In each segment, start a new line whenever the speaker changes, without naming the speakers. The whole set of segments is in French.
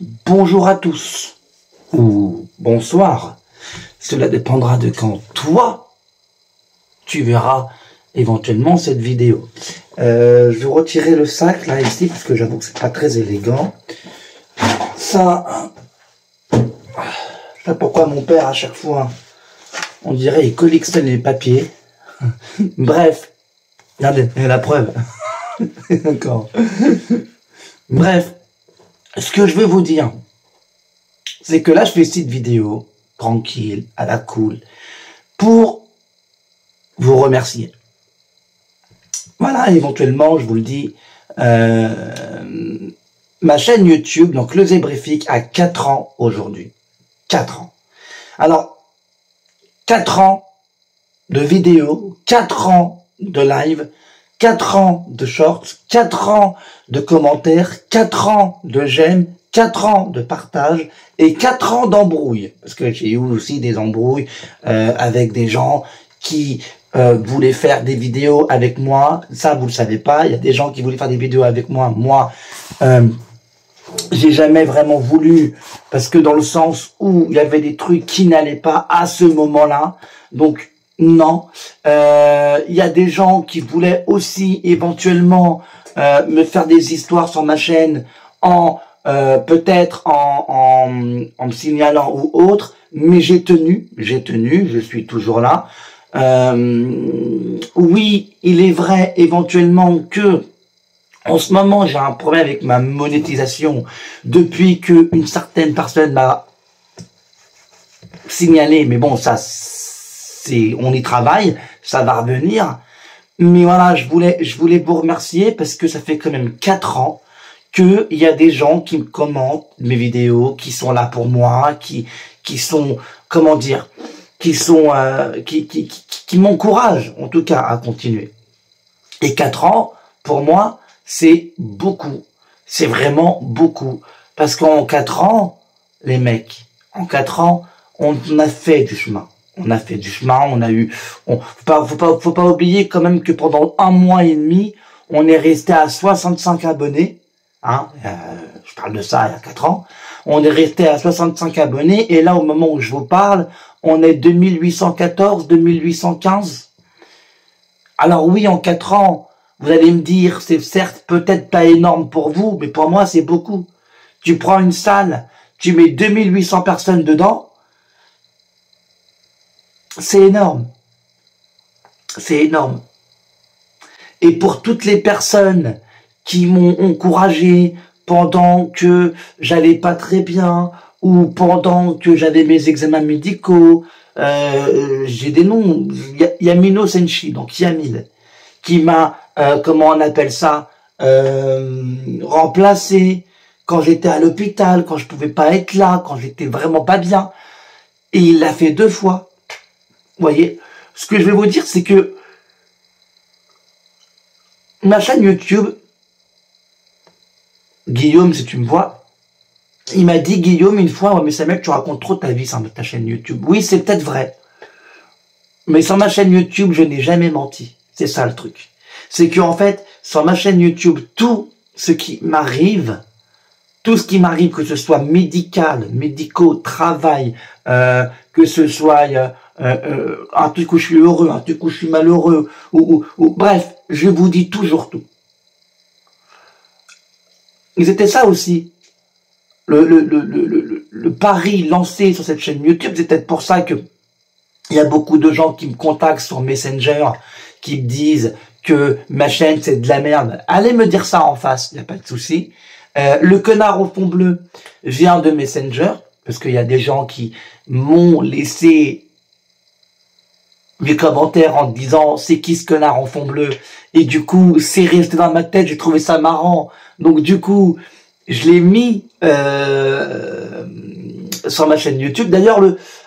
Bonjour à tous, ou bonsoir, cela dépendra de quand toi, tu verras éventuellement cette vidéo. Je vais retirer le sac là ici, parce que j'avoue que c'est pas très élégant. Ça, je sais pas pourquoi mon père à chaque fois, on dirait il collectionne les papiers. Bref, regardez, la preuve. D'accord. Bref, ce que je veux vous dire, c'est que là, je fais cette vidéo, tranquille, à la cool, pour vous remercier. Voilà, éventuellement, je vous le dis, ma chaîne YouTube, donc Le Zébrifique, a 4 ans aujourd'hui. 4 ans. Alors, 4 ans de vidéos, 4 ans de live, 4 ans de shorts, 4 ans de commentaires, 4 ans de j'aime, 4 ans de partage et 4 ans d'embrouille. Parce que j'ai eu aussi des embrouilles avec des gens qui voulaient faire des vidéos avec moi. Ça, vous le savez pas. Il y a des gens qui voulaient faire des vidéos avec moi. Moi, j'ai jamais vraiment voulu, parce que dans le sens où il y avait des trucs qui n'allaient pas à ce moment-là. Donc, non. Il y a des gens qui voulaient aussi éventuellement me faire des histoires sur ma chaîne en peut-être en me signalant ou autre, mais j'ai tenu, je suis toujours là. Oui, il est vrai éventuellement que en ce moment j'ai un problème avec ma monétisation depuis que une certaine personne m'a signalé, mais bon, ça on y travaille, ça va revenir. Mais voilà, je voulais vous remercier parce que ça fait quand même 4 ans qu'il y a des gens qui me commentent mes vidéos, qui sont là pour moi, qui sont, comment dire, qui sont, qui m'encouragent, en tout cas, à continuer. Et 4 ans, pour moi, c'est beaucoup. C'est vraiment beaucoup. Parce qu'en 4 ans, les mecs, en 4 ans, on a fait du chemin. On a fait du chemin, on a eu, faut pas oublier quand même que pendant 1 mois et demi, on est resté à 65 abonnés. Hein, je parle de ça il y a 4 ans. On est resté à 65 abonnés et là, au moment où je vous parle, on est 2814, 2815. Alors oui, en 4 ans, vous allez me dire, c'est certes peut-être pas énorme pour vous, mais pour moi, c'est beaucoup. Tu prends une salle, tu mets 2800 personnes dedans, c'est énorme. C'est énorme. Et pour toutes les personnes qui m'ont encouragé pendant que j'allais pas très bien ou pendant que j'avais mes examens médicaux, j'ai des noms. Il y a Mino Senshi, donc Yamil, qui m'a, comment on appelle ça, remplacé quand j'étais à l'hôpital, quand je pouvais pas être là, quand j'étais vraiment pas bien. Et il l'a fait 2 fois. Vous voyez, ce que je vais vous dire, c'est que ma chaîne YouTube, Guillaume, si tu me vois, il m'a dit, Guillaume, une fois, ouais, mais Samuel, tu racontes trop ta vie sur ta chaîne YouTube. Oui, c'est peut-être vrai. Mais sur ma chaîne YouTube, je n'ai jamais menti. C'est ça le truc. C'est que en fait, sur ma chaîne YouTube, tout ce qui m'arrive, que ce soit médical, médicaux, travail, que ce soit un truc où je suis heureux, un truc où je suis malheureux, ou bref, je vous dis toujours tout. Et c'était ça aussi, le pari lancé sur cette chaîne YouTube. C'est peut-être pour ça que il y a beaucoup de gens qui me contactent sur Messenger, qui me disent que ma chaîne c'est de la merde. Allez me dire ça en face, il n'y a pas de souci. Le connard au fond bleu vient de Messenger, parce qu'il y a des gens qui m'ont laissé des commentaires en disant c'est qui ce connard en fond bleu, et du coup c'est resté dans ma tête, j'ai trouvé ça marrant, donc du coup je l'ai mis sur ma chaîne YouTube. D'ailleurs,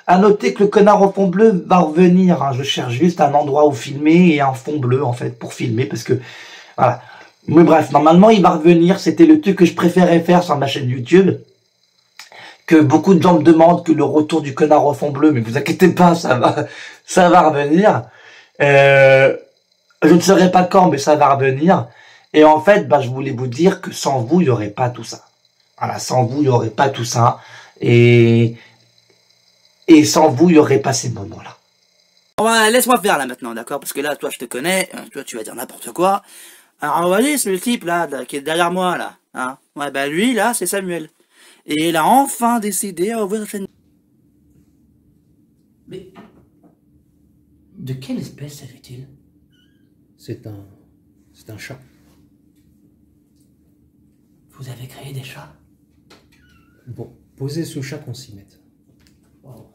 à noter que le connard au fond bleu va revenir, hein. Je cherche juste un endroit où filmer et un fond bleu en fait pour filmer, parce que voilà. Mais bref, normalement il va revenir. C'était le truc que je préférais faire sur ma chaîne YouTube, que beaucoup de gens me demandent, que le retour du connard au fond bleu, mais vous inquiétez pas, ça va revenir. Je ne saurais pas quand, mais ça va revenir. Et en fait, je voulais vous dire que sans vous, il n'y aurait pas tout ça. Voilà, sans vous, il n'y aurait pas tout ça. Et sans vous, il n'y aurait pas ces moments-là.
Laisse-moi faire là maintenant, d'accord? Parce que là, toi, je te connais, toi, tu vas dire n'importe quoi. Alors, voyez, c'est le type là, qui est derrière moi là. Hein? Ouais, bah lui, là, c'est Samuel. Et il a enfin décidé à ouvrir sa chaîne.
Mais de quelle espèce s'agit-il?
C'est un chat.
Vous avez créé des chats?
Bon, posez ce chat qu'on s'y mette.
Wow.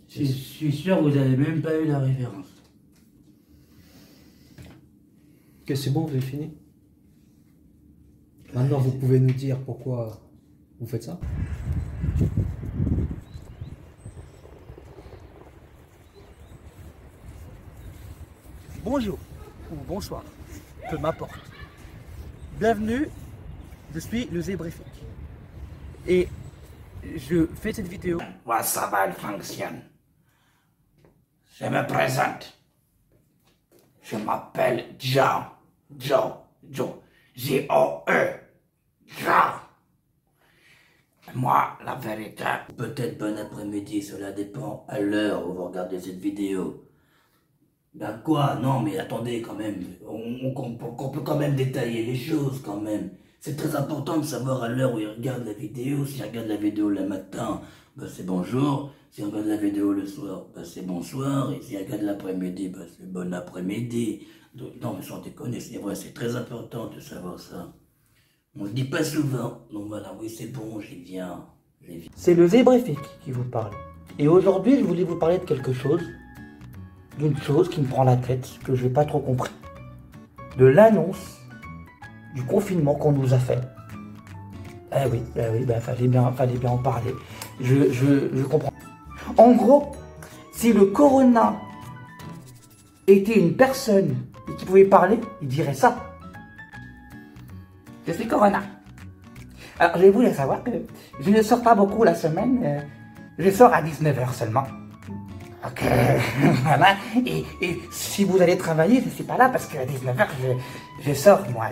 Je suis sûr que vous n'avez même pas eu la référence.
Ok, c'est bon, vous avez fini? Maintenant, vous pouvez nous dire pourquoi vous faites ça?
Bonjour, ou bonsoir, peu m'importe. Bienvenue, je suis le Zébrifique. Et je fais cette vidéo.
Ouais, ça va, elle fonctionne. Je me présente. Je m'appelle Joe. J-O-E. Joe. Moi, la vérité. Peut-être bon après-midi, cela dépend à l'heure où vous regardez cette vidéo. Ben quoi? Non, mais attendez quand même. On peut quand même détailler les choses quand même. C'est très important de savoir à l'heure où il regarde la vidéo. Si il regarde la vidéo le matin, ben c'est bonjour. Si on regarde la vidéo le soir, ben c'est bonsoir. Et si il regarde l'après-midi, ben c'est bon après-midi. Non, mais sans déconner, c'est vrai, c'est très important de savoir ça. On le dit pas souvent. Donc voilà, oui, c'est bon, j'y viens.
C'est le Zébrifique qui vous parle. Et aujourd'hui, je voulais vous parler de quelque chose. D'une chose qui me prend la tête, que je n'ai pas trop compris. De l'annonce du confinement qu'on nous a fait. Oui, fallait bien en parler. Je comprends. En gros, si le corona était une personne et qui pouvait parler, il dirait ça. Je suis corona. Alors, je voulais savoir que je ne sors pas beaucoup la semaine. Je sors à 19h seulement. Ok, voilà. Et si vous allez travailler, je ne suis pas là parce qu'à 19h, je sors, moi.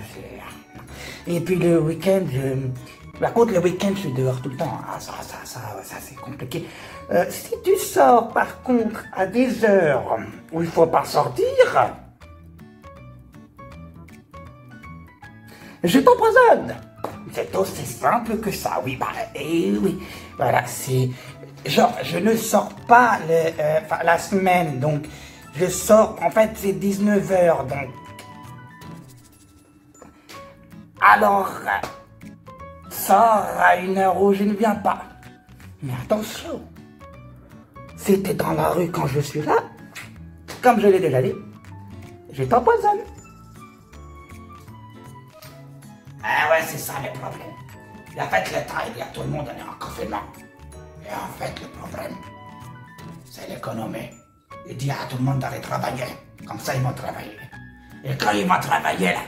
Et puis le week-end, par contre, le week-end, je suis dehors tout le temps. Ah, ça c'est compliqué. Si tu sors, par contre, à des heures où il ne faut pas sortir, je t'empoisonne. C'est aussi simple que ça, oui, oui. Voilà, c'est... Genre, je ne sors pas la semaine, donc je sors, en fait, c'est 19h, donc... Alors, sors à une heure où je ne viens pas. Mais attention, si t'es dans la rue quand je suis là, comme je l'ai déjà dit, je t'empoisonne.
Ah ouais, c'est ça le problème. En fait, l'État, il dit à tout le monde, on est en confinement. Et en fait, le problème, c'est l'économie. Il dit à tout le monde d'aller travailler. Comme ça, ils vont travailler. Et quand ils vont travailler, là,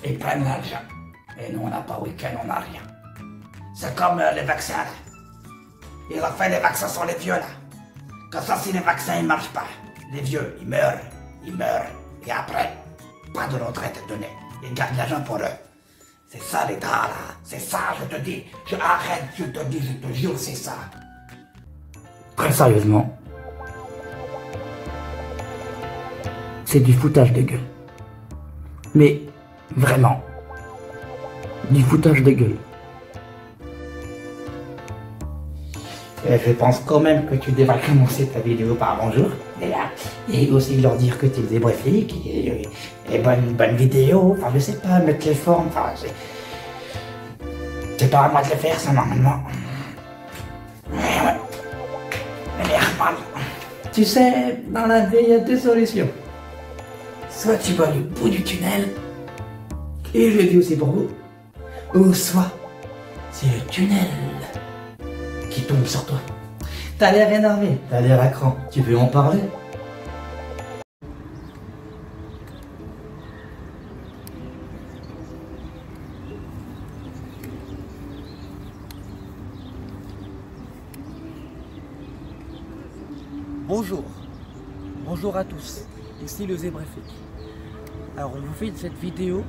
ils prennent l'argent. Et nous, on n'a pas week-end, on n'a rien. C'est comme les vaccins, là. Ils ont fait les vaccins sur les vieux, là. Comme ça, si les vaccins, ne marchent pas, les vieux, ils meurent. Et après, pas de retraite donnée. Ils gardent l'argent pour eux. C'est ça l'État là, c'est ça, je te dis. Arrête, je te jure, c'est ça. Très sérieusement, c'est du foutage de gueule. Mais vraiment, du foutage de gueule. Je pense quand même que tu devrais commencer ta vidéo par bonjour, et aussi leur dire que tu es Zébrifique, et bonne vidéo, enfin je sais pas, mettre les formes, enfin c'est pas à moi de le faire ça normalement. Ouais. Tu sais, dans la vie il y a deux solutions. Soit tu vois le bout du tunnel, et je le dis aussi pour vous, ou soit c'est le tunnel qui tombe sur toi. T'as l'air énervé, t'as l'air à cran. Tu veux en parler?
Bonjour.
Bonjour à tous, ici le Zébrefik. Alors je vous fais cette vidéo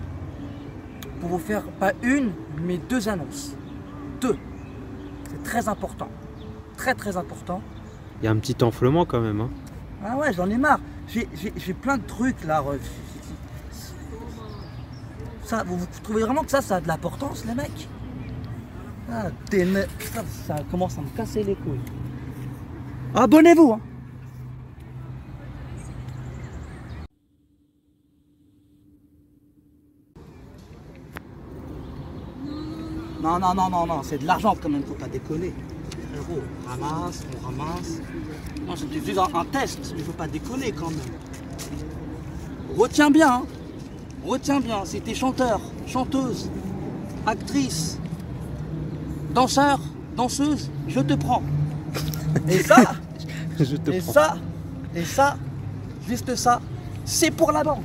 pour vous faire pas une, mais deux annonces. Deux. C'est très important. Très important.
Il y a un petit enflement quand même. Hein.
Ah ouais, j'en ai marre. J'ai plein de trucs là. Ça, vous trouvez vraiment que ça a de l'importance, les mecs? Ah, ça commence à me casser les couilles. Abonnez-vous, hein. Non, c'est de l'argent quand même, faut pas déconner. Frérot, on ramasse. Non, c'était juste un test, mais faut pas déconner quand même. Retiens bien, hein. Retiens bien, si t'es chanteur, chanteuse, actrice, danseur, danseuse, je te prends. Et ça, juste ça, c'est pour la banque.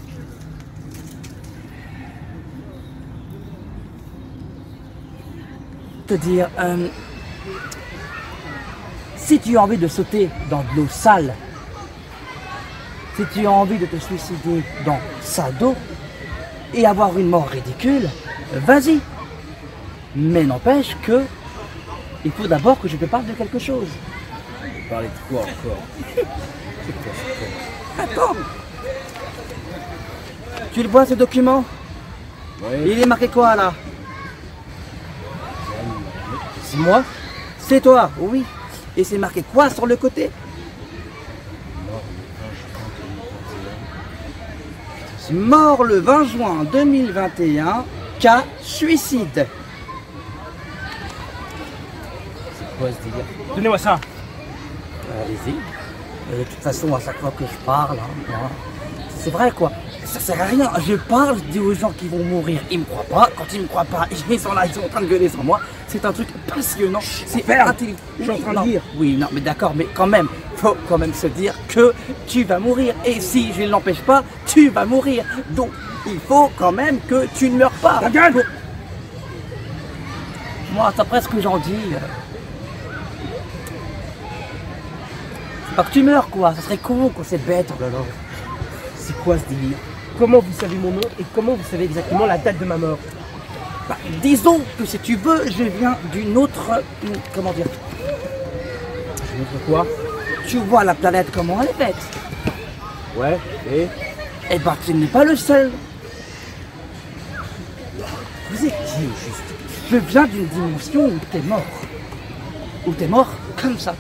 Te dire, si tu as envie de sauter dans de l'eau sale, si tu as envie de te suicider dans salle d'eau et avoir une mort ridicule, vas-y. Mais n'empêche que il faut d'abord que je te parle de quelque chose.
Parler de quoi encore?
Attends. Tu le vois ce document?
Oui.
Il est marqué quoi là? C'est moi? C'est toi, oui. Et c'est marqué quoi sur le côté? Mort le 20 juin 2021, cas suicide.
C'est quoi ce délire?
Donnez-moi ça. Allez-y. De toute façon, à chaque fois que je parle, hein, c'est vrai quoi. Ça sert à rien. Je parle, je dis aux gens qui vont mourir, ils me croient pas. Quand ils me croient pas, ils sont là, ils sont en train de gueuler sur moi. C'est un truc passionnant. C'est intelligent. Je suis en train de dire. Oui, non, mais d'accord, mais quand même, faut quand même se dire que tu vas mourir. Et si je ne l'empêche pas, tu vas mourir. Donc, il faut quand même que tu ne meurs pas. Ta gueule. Moi, c'est presque ce que j'en dis. C'est pas que tu meurs, quoi. Ça serait con, quoi. C'est bête. Oh là là.
C'est quoi ce délire? Comment vous savez mon nom et comment vous savez exactement la date de ma mort?
Bah, disons que si tu veux, je viens d'une autre... Comment dire?
Une autre quoi?
Tu vois la planète, comment elle est faite?
Ouais, et?
Eh ben, tu n'es pas le seul.
Vous êtes qui au juste?
Je viens d'une dimension où t'es mort. Où t'es mort comme ça.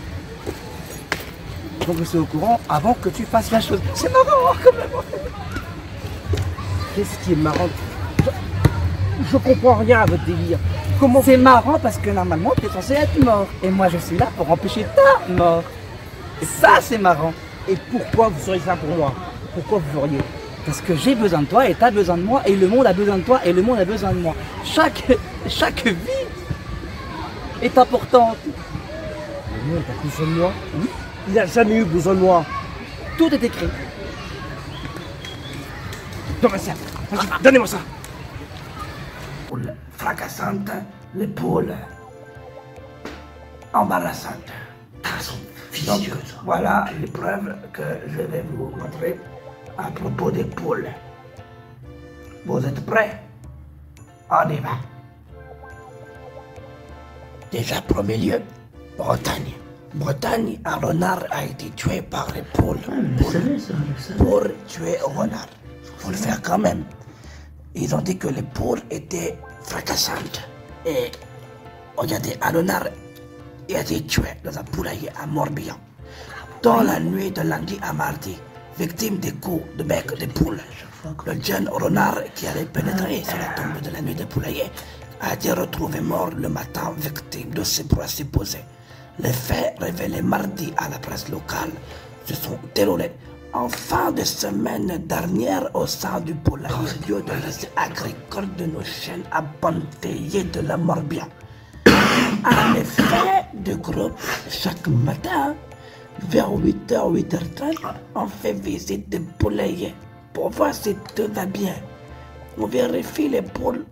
Donc je suis au courant avant que tu fasses la chose. C'est marrant quand même.
Qu'est-ce qui est marrant? Je comprends rien à votre délire.
Comment? C'est marrant parce que normalement tu es censé être mort. Et moi je suis là pour empêcher ta mort. Et ça c'est marrant.
Et pourquoi vous seriez ça pour moi? Pourquoi vous feriez?
Parce que j'ai besoin de toi et tu as besoin de moi et le monde a besoin de toi et le monde a besoin de moi. Chaque vie est importante.
Le monde a besoin de moi? Oui. Il n'a jamais eu besoin de moi.
Tout est écrit.
Donne-moi ça. Donnez-moi ça.
Poule fracassante, les poules embarrassantes. Donc, voilà les preuves que je vais vous montrer à propos des poules. Vous êtes prêts? On y va. Déjà, premier lieu, Bretagne. Bretagne, un renard a été tué par les poules. Pour tuer un renard. Faut le faire quand même. Ils ont dit que les poules étaient fracassantes. Et regardez, un renard a été tué dans un poulailler à Morbihan. Dans la nuit de lundi à mardi, victime des coups de bec des poules. Le jeune renard qui avait pénétré sur la tombe de la nuit des poulaillers a été retrouvé mort le matin, victime de ses proies supposées. Les faits révélés mardi à la presse locale se sont déroulés en fin de semaine dernière au sein du poulailler bio de lycée agricole de nos chaînes à Bonneveillé de la Morbihan. En effet, de groupe, chaque matin, vers 8h, 8h30, on fait visite des poulaillers pour voir si tout va bien. On vérifie les poules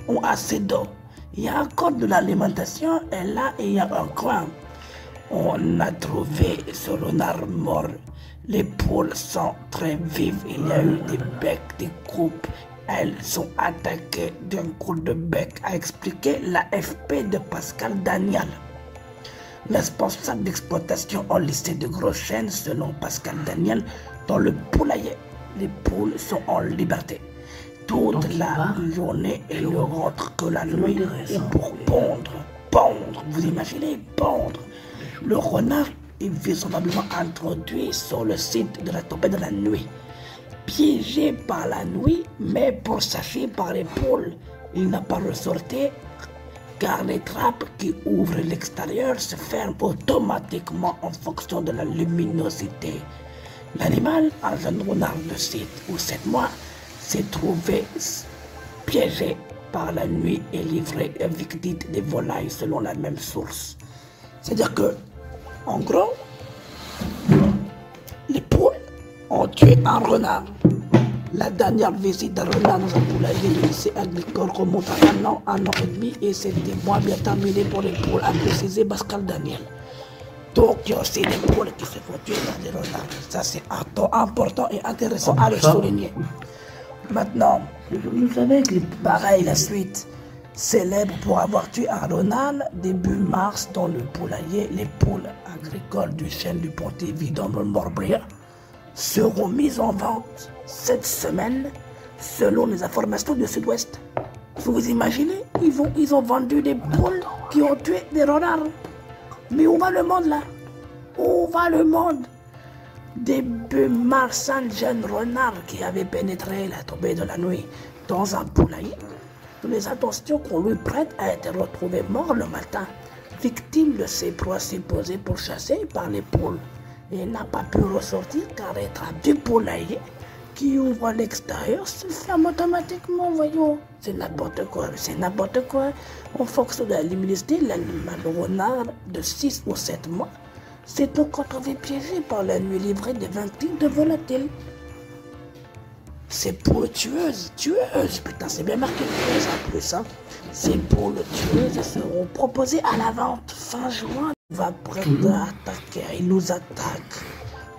ont assez d'eau. Il y a encore de l'alimentation et là, il y a un coin. On a trouvé ce renard mort
Les poules sont très vives. Il y a eu des becs, des coupes. Elles sont attaquées d'un coup de bec, a expliqué l'AFP de Pascal Daniel. Responsable d'exploitation au lycée de Gros-Chêne, selon Pascal Daniel, dans le poulailler. Les poules sont en liberté toute la journée et ne rentrent que la nuit pour pondre. Pondre, vous imaginez, pondre. Le renard est vraisemblablement introduit sur le site de la tombée de la nuit. Piégé par la nuit, mais pourchassé par les poules. Il n'a pas ressorti car les trappes qui ouvrent l'extérieur se ferment automatiquement en fonction de la luminosité. L'animal, un jeune renard de 7 ou 7 mois, s'est trouvé piégé par la nuit et livré victime des volailles selon la même source. C'est-à-dire que, en gros, les poules ont tué un renard. La dernière visite d'un renard dans un poulailler du lycée agricole remonte à un an et demi, et c'était moins bien terminé pour les poules, a précisé Pascal Daniel. Donc il y a aussi des poules qui se font tuer par des renards. Ça c'est un temps important et intéressant à le souligner. Maintenant, vous savez que pareil la suite, célèbre pour avoir tué un renard début mars dans le poulailler, les poules agricoles du chêne du Pontivy dans le Morbihan seront mises en vente cette semaine selon les informations du Sud-Ouest. Vous imaginez, ils ont vendu des poules qui ont tué des renards. Mais où va le monde là? Où va le monde? Début mars, un jeune renard qui avait pénétré la tombée de la nuit dans un poulailler. Les attentions qu'on lui prête a été retrouvé mort le matin, victime de ses proies supposées pourchassées par les poules. Et n'a pas pu ressortir car les trappes du poulailler qui ouvre à l'extérieur se ferment automatiquement, voyons. C'est n'importe quoi, c'est n'importe quoi. En fonction de la luminosité, l'animal renard de 6 ou 7 mois s'est donc retrouvé piégé par la nuit livrée des victimes de volatiles. Ces poules tueuses, putain c'est bien marqué tueuses en plus, hein. Ces poules tueuses seront proposées à la vente fin juin. Il va prêter à attaquer, il nous attaque.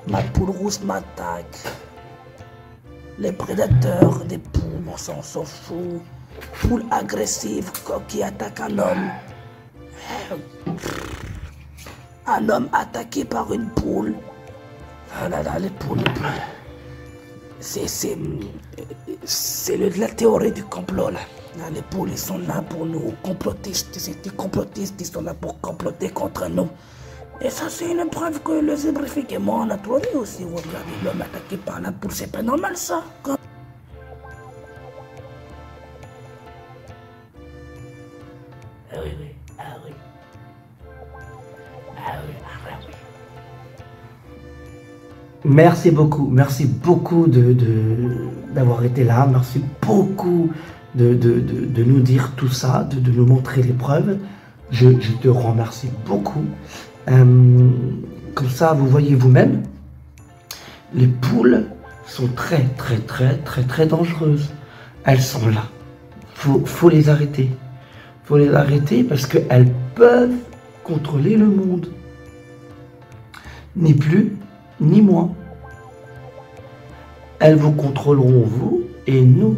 Ma poule rousse m'attaque. Les prédateurs des poules, on s'en fout. Poule agressive qui attaque un homme. Un homme attaqué par une poule. Ah là là, les poules. C'est la théorie du complot là. Les poules, ils sont là pour nous, complotistes. C'est des complotistes, ils sont là pour comploter contre nous. Et ça, c'est une preuve que le zébrifique est mort en a trouvé aussi. Vous regardez l'homme attaqué par la poule, c'est pas normal ça.
Ah oui, oui, ah oui. Ah oui, ah oui.
Merci beaucoup d'avoir été là, merci beaucoup de nous dire tout ça, de nous montrer les preuves. Je te remercie beaucoup. Comme ça, vous voyez vous-même, les poules sont très dangereuses. Elles sont là. Faut les arrêter. Faut les arrêter parce qu'elles peuvent contrôler le monde. Ni plus, ni moins. Elles vous contrôleront vous et nous.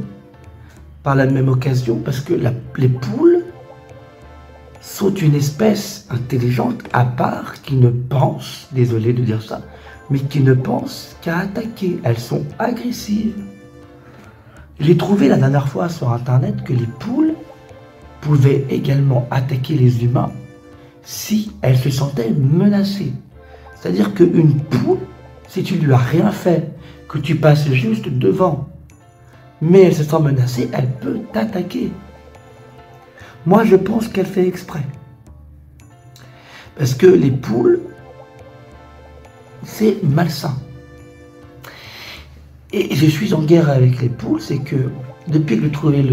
Par la même occasion, parce que les poules sont une espèce intelligente à part qui ne pense, désolé de dire ça, mais qui ne pense qu'à attaquer. Elles sont agressives. J'ai trouvé la dernière fois sur internet que les poules pouvaient également attaquer les humains si elles se sentaient menacées. C'est-à-dire qu'une poule, si tu lui as rien fait, que tu passes juste devant, mais elle se sent menacée, elle peut t'attaquer. Moi, je pense qu'elle fait exprès. Parce que les poules, c'est malsain. Et je suis en guerre avec les poules, c'est que depuis que j'ai trouvé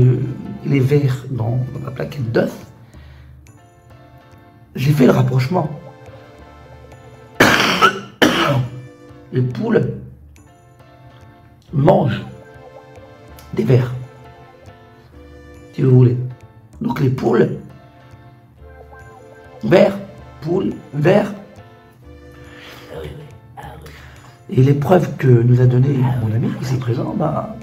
les vers dans ma plaquette d'œufs, j'ai fait le rapprochement. Les poules mangent des vers, si vous voulez. Donc les poules, vers, poules, vers. Et les preuves que nous a donné mon ami ici présent, bah,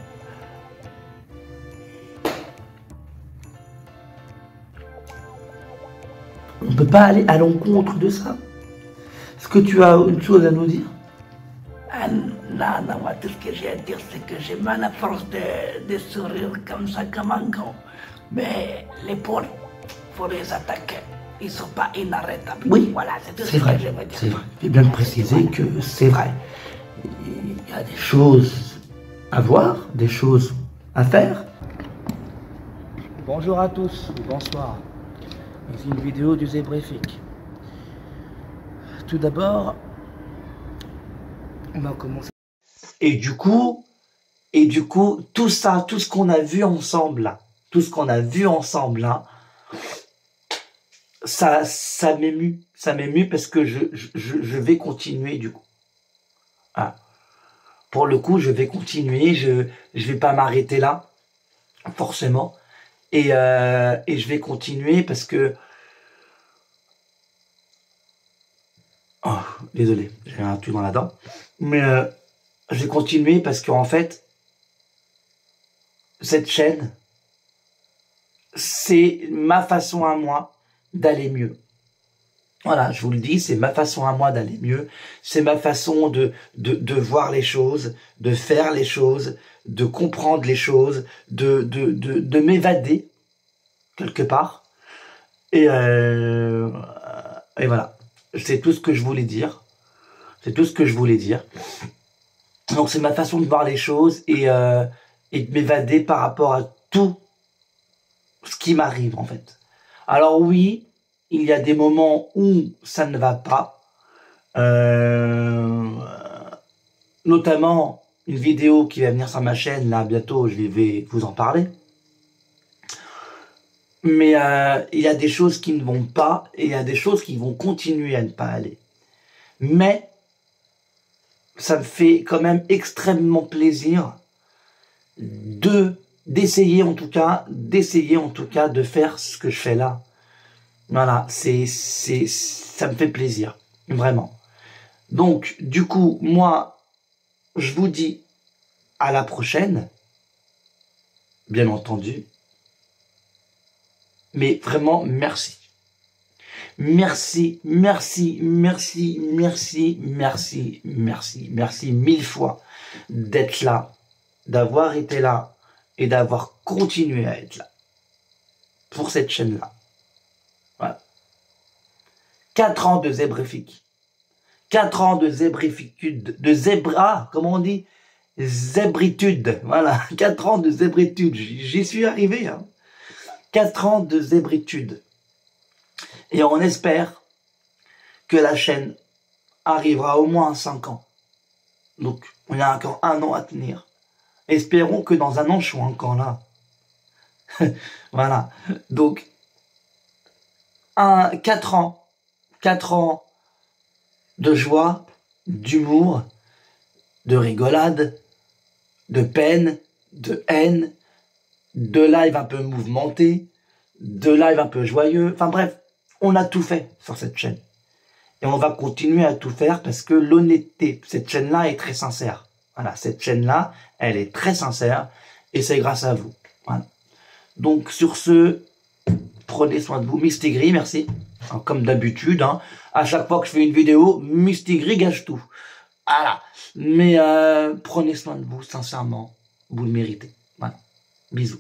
on ne peut pas aller à l'encontre de ça. Est-ce que tu as une chose à nous dire?
Ah, non, non, moi, tout ce que j'ai à dire, c'est que j'ai mal à force de sourire comme ça, comme un con. Mais les pauvres, faut les attaquer. Ils sont pas inarrêtables.
Oui,
voilà, c'est tout ce
c'est
que
vrai.
je veux dire.
C'est vrai. Il faut bien préciser que c'est vrai. Il y a des choses à voir, des choses à faire.
Bonjour à tous, ou bonsoir. C'est une vidéo du Zébrifique. Tout d'abord, on va commencer.
Et du coup, tout ça, tout ce qu'on a vu ensemble là, ça m'émue parce que je vais continuer du coup. Ah. Pour le coup, je vais continuer, je vais pas m'arrêter là, forcément, et je vais continuer parce que, oh, désolé, j'ai un truc dans la dent, mais je vais continuer parce qu'en fait, cette chaîne, c'est ma façon à moi d'aller mieux. Voilà, je vous le dis, c'est ma façon à moi d'aller mieux. C'est ma façon de voir les choses, de faire les choses, de comprendre les choses, de m'évader quelque part. Et voilà, c'est tout ce que je voulais dire. C'est tout ce que je voulais dire. Donc c'est ma façon de voir les choses et de m'évader par rapport à tout ce qui m'arrive en fait. Alors oui, il y a des moments où ça ne va pas, notamment une vidéo qui va venir sur ma chaîne, là bientôt je vais vous en parler. Mais il y a des choses qui ne vont pas et il y a des choses qui vont continuer à ne pas aller. Mais ça me fait quand même extrêmement plaisir d'essayer en tout cas de faire ce que je fais là. Voilà, ça me fait plaisir, vraiment. Donc, du coup, moi, je vous dis à la prochaine, bien entendu. Mais vraiment, merci. Merci, merci, merci, merci, merci, merci, merci mille fois d'être là, d'avoir été là et d'avoir continué à être là pour cette chaîne-là. Voilà. 4 ans de zébrifique. 4 ans de zébrifitude, de zébra, comment on dit? Zébritude. Voilà, 4 ans de zébritude. J'y suis arrivé. Hein. 4 ans de zébritude. Et on espère que la chaîne arrivera au moins à 5 ans. Donc, on a encore 1 an à tenir. Espérons que dans 1 an, je sois encore là. Voilà. Donc, 4 ans. 4 ans de joie, d'humour, de rigolade, de peine, de haine, de live un peu mouvementé, de live un peu joyeux. Enfin bref, on a tout fait sur cette chaîne. Et on va continuer à tout faire parce que l'honnêteté, cette chaîne-là est très sincère. Voilà, cette chaîne-là, elle est très sincère et c'est grâce à vous. Voilà. Donc sur ce, prenez soin de vous. Mistigris, merci. Alors, comme d'habitude, hein, à chaque fois que je fais une vidéo, Mistigris gâche tout. Voilà. Mais prenez soin de vous, sincèrement. Vous le méritez. Voilà. Bisous.